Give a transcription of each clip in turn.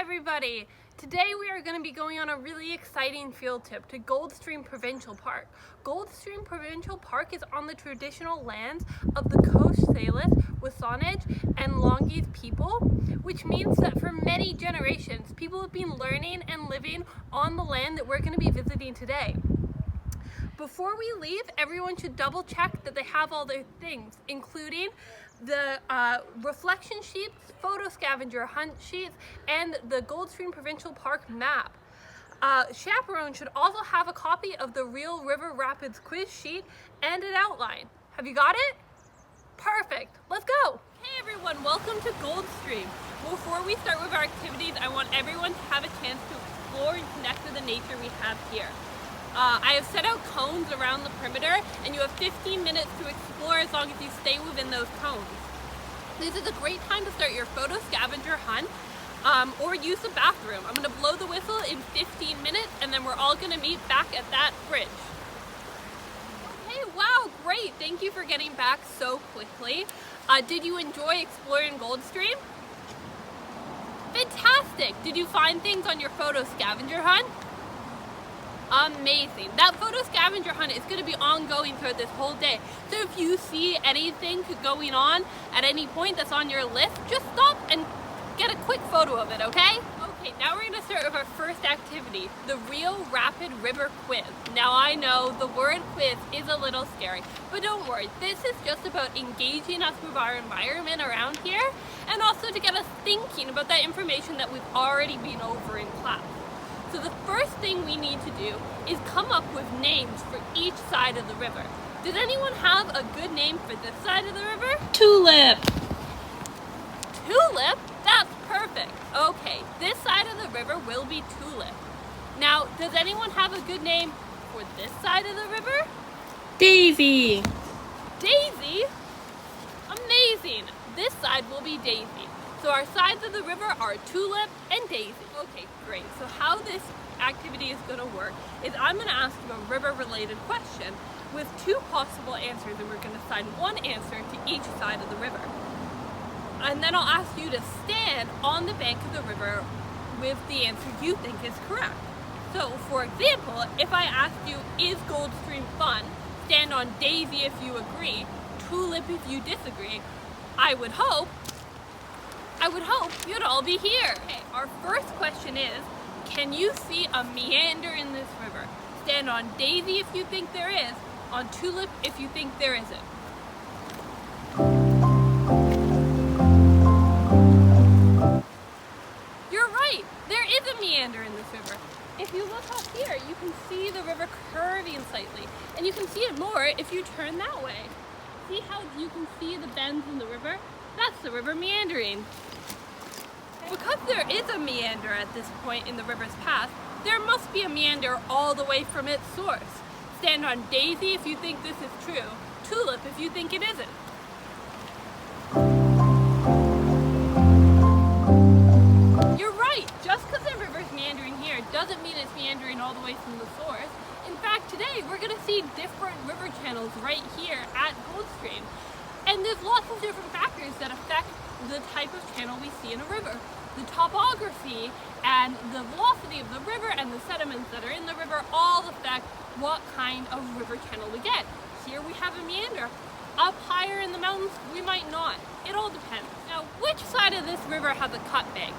everybody! Today we are going to be going on a really exciting field trip to Goldstream Provincial Park. Goldstream Provincial Park is on the traditional lands of the Coast Salish, Wisconsin, and Longyearbyen people, which means that for many generations, people have been learning and living on the land that we're going to be visiting today. Before we leave, everyone should double check that they have all their things, including the reflection sheets, photo scavenger hunt sheets, and the Goldstream Provincial Park map. Chaperone should also have a copy of the Real River Rapids quiz sheet and an outline. Have you got it? Perfect. Let's go. Hey everyone, welcome to Goldstream. Before we start with our activities, I want everyone to have a chance to explore and connect with the nature we have here. I have set out cones around the perimeter, and you have 15 minutes to explore as long as you stay within those cones. This is a great time to start your photo scavenger hunt or use the bathroom. I'm going to blow the whistle in 15 minutes, and then we're all going to meet back at that bridge. Okay, wow, great. Thank you for getting back so quickly. Did you enjoy exploring Goldstream? Fantastic. Did you find things on your photo scavenger hunt? Amazing. That photo scavenger hunt is going to be ongoing throughout this whole day. So if you see anything going on at any point that's on your list, just stop and get a quick photo of it, okay? Okay, now we're going to start with our first activity, the Real Rapid River Quiz. Now I know the word quiz is a little scary, but don't worry. This is just about engaging us with our environment around here and also to get us thinking about that information that we've already been over in class. So the first thing we need to do is come up with names for each side of the river. Does anyone have a good name for this side of the river? Tulip. Tulip? That's perfect. Okay, this side of the river will be Tulip. Now, does anyone have a good name for this side of the river? Daisy. Daisy? Amazing. This side will be Daisy. So our sides of the river are Tulip and Daisy. Okay, great. So how this activity is going to work is I'm going to ask you a river-related question with two possible answers, and we're going to assign one answer to each side of the river. And then I'll ask you to stand on the bank of the river with the answer you think is correct. So, for example, if I ask you, is Goldstream fun? Stand on Daisy if you agree, Tulip if you disagree. I would hope you'd all be here. Okay, our first question is, can you see a meander in this river? Stand on Daisy if you think there is, on Tulip if you think there isn't. You're right, there is a meander in this river. If you look up here, you can see the river curving slightly, and you can see it more if you turn that way. See how you can see the bends in the river? That's the river meandering. Because there is a meander at this point in the river's path, there must be a meander all the way from its source. Stand on Daisy if you think this is true, Tulip if you think it isn't. You're right, just because the river's meandering here doesn't mean it's meandering all the way from the source. In fact, today we're going to see different river channels right here at Goldstream. And there's lots of different factors that affect the type of channel we see in a river. The topography and the velocity of the river and the sediments that are in the river all affect what kind of river channel we get. Here we have a meander. Up higher in the mountains, we might not. It all depends. Now, which side of this river has a cut bank?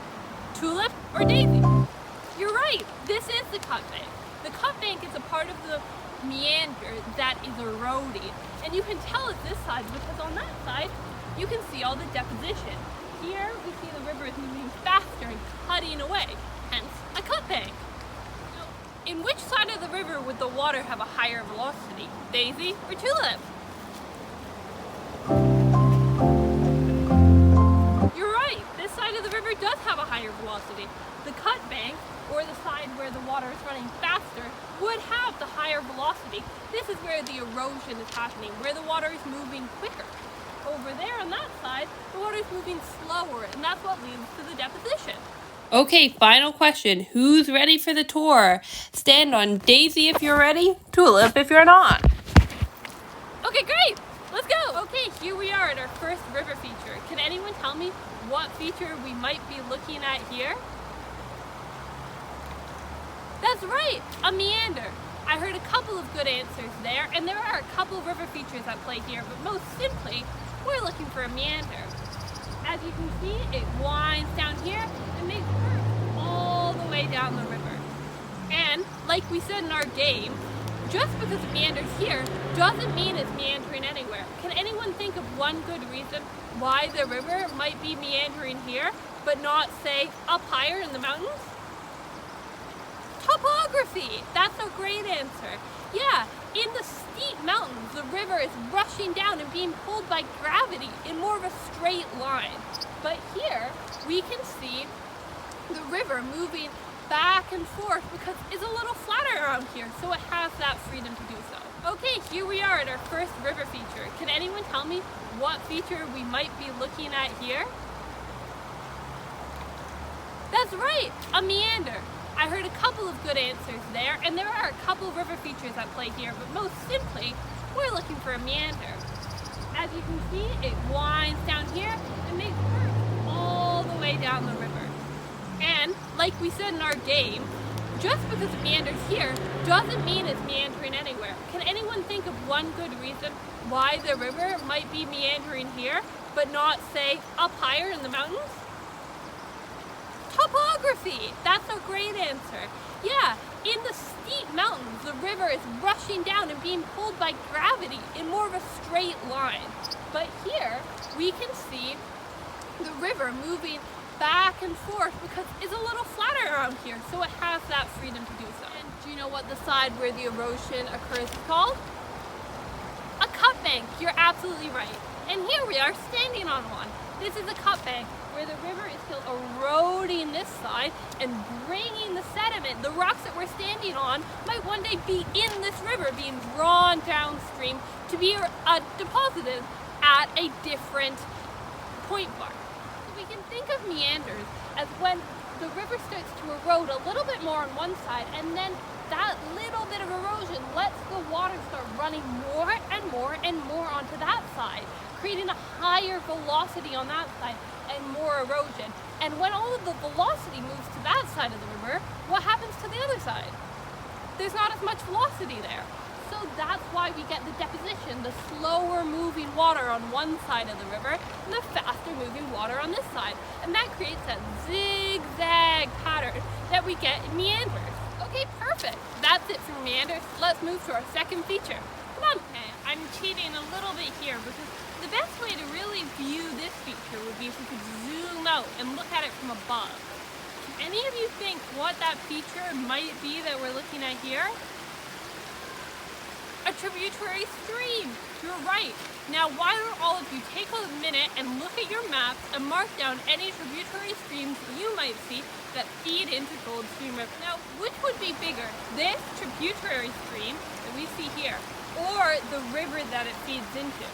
Tulip or Daisy? You're right, this is the cut bank. The cut bank is a part of the meander that is eroding. And you can tell it's this side because on that side, you can see all the deposition. Here, we see the river is moving faster and cutting away, hence a cut bank. Now, in which side of the river would the water have a higher velocity, Daisy or Tulip? You're right, this side of the river does have a higher velocity. The cut bank, or the side where the water is running faster, would have the higher velocity. This is where the erosion is happening, where the water is moving quicker. Over there on that side, the water is moving slower, and that's what leads to the deposition. Okay, final question. Who's ready for the tour? Stand on Daisy if you're ready, Tulip if you're not. Okay, great. Let's go. Okay, here we are at our first river feature. Can anyone tell me what feature we might be looking at here? That's right, a meander. I heard a couple of good answers there, and there are a couple of river features at play here, but most simply, we're looking for a meander. As you can see, it winds down here and makes curves all the way down the river. And, like we said in our game, just because it meanders here doesn't mean it's meandering anywhere. Can anyone think of one good reason why the river might be meandering here, but not, say, up higher in the mountains? Topography! That's a great answer. Yeah, in the steep mountains, the river is rushing down and being pulled by gravity in more of a straight line. But here, we can see the river moving back and forth because it's a little flatter around here, so it has that freedom to do so. Okay, here we are at our first river feature. Can anyone tell me what feature we might be looking at here? That's right, a meander. I heard a couple of good answers there, and there are a couple of river features at play here, but most simply, we're looking for a meander. As you can see, it winds down here and makes curves all the way down the river. And, like we said in our game, just because it meanders here doesn't mean it's meandering anywhere. Can anyone think of one good reason why the river might be meandering here, but not, say, up higher in the mountains? Topography! That's a great answer. Yeah, in the steep mountains, the river is rushing down and being pulled by gravity in more of a straight line. But here, we can see the river moving back and forth because it's a little flatter around here, so it has that freedom to do so. And do you know what the side where the erosion occurs is called? A cut bank. You're absolutely right. And here we are standing on one. This is a cut bank where the river is still eroding this side and bringing the sediment, the rocks that we're standing on, might one day be in this river, being drawn downstream to be deposited at a different point bar. We can think of meanders as when the river starts to erode a little bit more on one side, and then that little bit of erosion lets the water start running more and more and more onto that side, creating a higher velocity on that side and more erosion. And when all of the velocity moves to that side of the river, what happens to the other side? There's not as much velocity there. So that's why we get the deposition, the slower moving water on one side of the river and the faster moving water on this side. And that creates that zigzag pattern that we get in meanders. Okay, perfect. That's it for meanders. Let's move to our second feature. Come on. Okay, I'm cheating a little bit here because the best way to really view this feature would be if we could zoom out and look at it from above. Can any of you think what that feature might be that we're looking at here? A tributary stream. You're right. Now, why don't all of you take a minute and look at your maps and mark down any tributary streams you might see that feed into Gold Stream River. Now, which would be bigger, this tributary stream that we see here, or the river that it feeds into?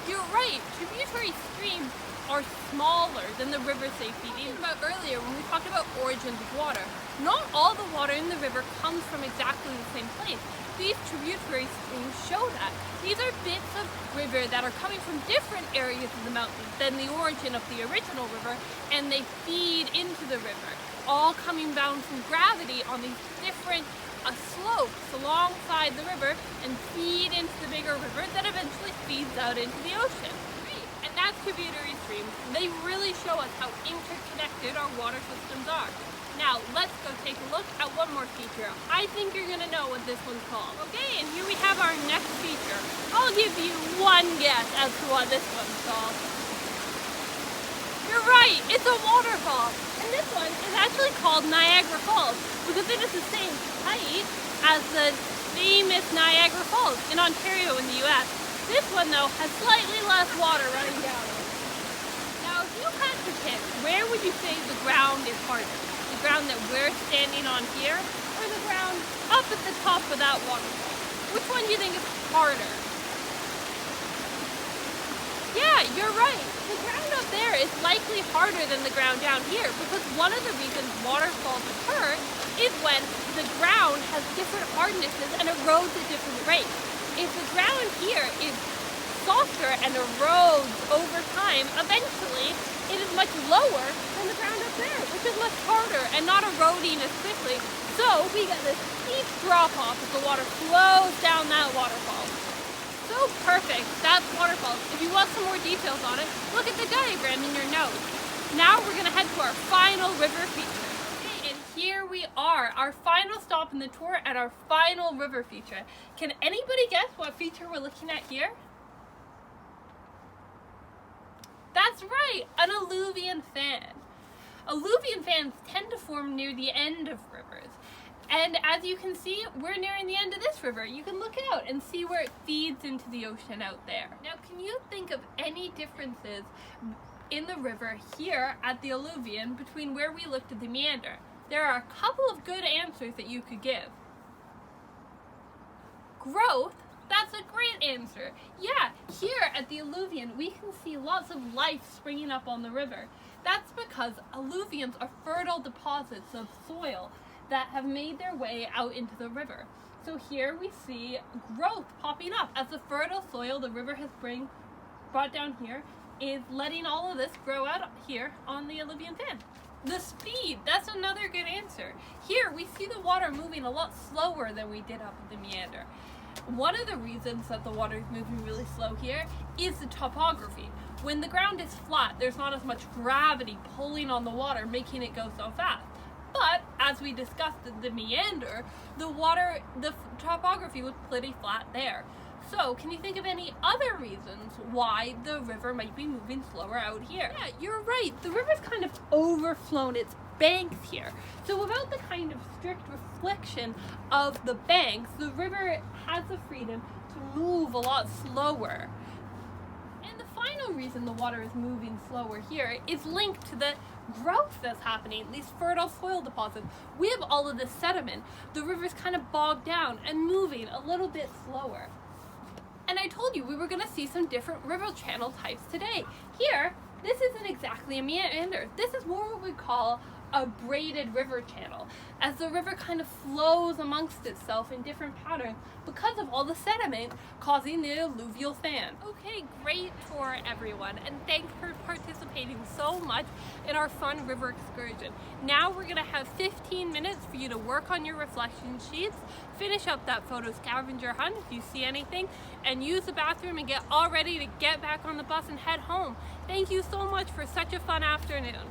You're right. Tributary streams are smaller than the rivers they feed in. About earlier when we talked about origins of water, not all the water in the river comes from exactly the same place. These tributary streams show that. These are bits of river that are coming from different areas of the mountain than the origin of the original river, and they feed into the river, all coming down from gravity on these different slopes alongside the river and feed into the bigger river that eventually feeds out into the ocean. And that's tributary streams. They really show us how interconnected our water systems are. Now, let's go take a look at one more feature. I think you're gonna know what this one's called. Okay, and here we have our next feature. I'll give you one guess as to what this one's called. You're right, it's a waterfall. And this one is actually called Niagara Falls because it is the same height as the famous Niagara Falls in Ontario in the US. This one, though, has slightly less water running down it. Now, if you had to pick, where would you say the ground is harder? The ground that we're standing on here, or the ground up at the top of that waterfall? Which one do you think is harder? Yeah, you're right. The ground up there is likely harder than the ground down here because one of the reasons waterfalls occur is when the ground has different hardnesses and erodes at different rates. If the ground here is softer and erodes over time, eventually it is much lower than the ground up there, which is much harder and not eroding as quickly. So we get this steep drop off as the water flows down that waterfall. So perfect, that's waterfalls. If you want some more details on it, look at the diagram in your notes. Now we're gonna head to our final river feature. Okay, and here we are, our final stop in the tour and our final river feature. Can anybody guess what feature we're looking at here? That's right, an alluvion fan. Alluvion fans tend to form near the end of rivers. And as you can see, we're nearing the end of this river. You can look out and see where it feeds into the ocean out there. Now, can you think of any differences in the river here at the alluvion between where we looked at the meander? There are a couple of good answers that you could give. Growth? That's a great answer. Yeah, here at the alluvion, we can see lots of life springing up on the river. That's because alluvions are fertile deposits of soil that have made their way out into the river. So here we see growth popping up as the fertile soil the river has brought down here is letting all of this grow out here on the alluvion fan. The speed, that's another good answer. Here we see the water moving a lot slower than we did up at the meander. One of the reasons that the water is moving really slow here is the topography. When the ground is flat, there's not as much gravity pulling on the water, making it go so fast. But as we discussed in the meander, the topography was pretty flat there. So can you think of any other reasons why the river might be moving slower out here? Yeah, you're right. The river's kind of overflown its banks here. So without the kind of strict reflection of the banks, the river has the freedom to move a lot slower. And the final reason the water is moving slower here is linked to the growth that's happening, these fertile soil deposits. We have all of this sediment. The river's kind of bogged down and moving a little bit slower. And I told you we were going to see some different river channel types today. Here, this isn't exactly a meander. This is more what we call a braided river channel, as the river kind of flows amongst itself in different patterns because of all the sediment causing the alluvial fan. Okay, great tour everyone, and thanks for participating so much in our fun river excursion. Now we're gonna have 15 minutes for you to work on your reflection sheets, finish up that photo scavenger hunt if you see anything, and use the bathroom and get all ready to get back on the bus and head home. Thank you so much for such a fun afternoon.